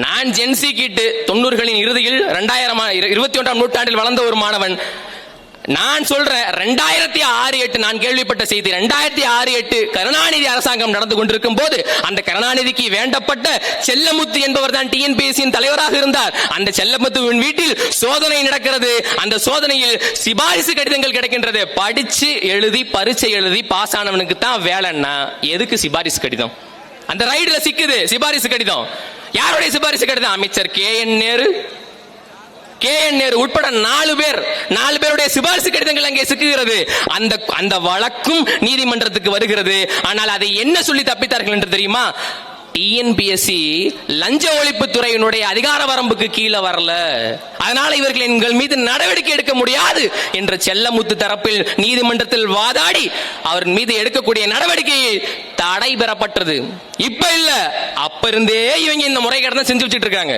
நான் ஜென்சி கிட்டு 90களின் இறுதியில் 21ஆம் நூற்றாண்டில் வளர்ந்த ஒரு மாணவன். நான் சொல்றேன் 2006-8 நான் கேள்விப்பட்ட செய்தி. 2006-8 கருணாநிதி அரசாங்கம் நடந்து கொண்டிருக்கும் போது அந்த கருணாநிதிக்கு வேண்டப்பட்ட செல்லமுத்து என்பவர் தான் டிஎன்பிஎஸ்சியின் தலைவராக இருந்தார். அந்த செல்லமுத்துவின் வீட்டில் சோதனை நடக்கிறது. அந்த சோதனையில் சிபாரிசு கடிதங்கள் கிடைக்கின்றது. படிச்சு எழுதி பரீட்சை எழுதி பாஸ் ஆனவனுக்கு தான் வேலைன்னா எதுக்கு சிபாரிசு கடிதம்? அந்த ரைடுல சிக்குது சிபாரிசு கடிதம். யாருடைய சிபாரிசு கடிதம்? அமைச்சர் KN நேரு உட்பட 4 பேருடைய சிபாரிசு கடிதங்கள் அங்கே சிக்குகிறது. அந்த வழக்கும் நீதிமன்றத்துக்கு வருகிறது. ஆனால் அதை என்ன சொல்லி தப்பித்தார்கள் என்று தெரியுமா? டிஎன்பிஎஸ்சி லஞ்ச ஒழிப்பு துறையினுடைய அதிகார வரம்புக்கு கீழே வரல, அதனால இவர்கள் எங்கள் மீது நடவடிக்கை எடுக்க முடியாது என்ற செல்லமுத்து தரப்பில் நீதிமன்றத்தில் வாதாடி அவர் மீது எடுக்கக்கூடிய நடவடிக்கை தடை பெறப்பட்டது. இப்ப இல்ல, அப்ப இருந்தே இவங்க இந்த முறைகேட்டை செஞ்சு வச்சிட்டு இருக்காங்க.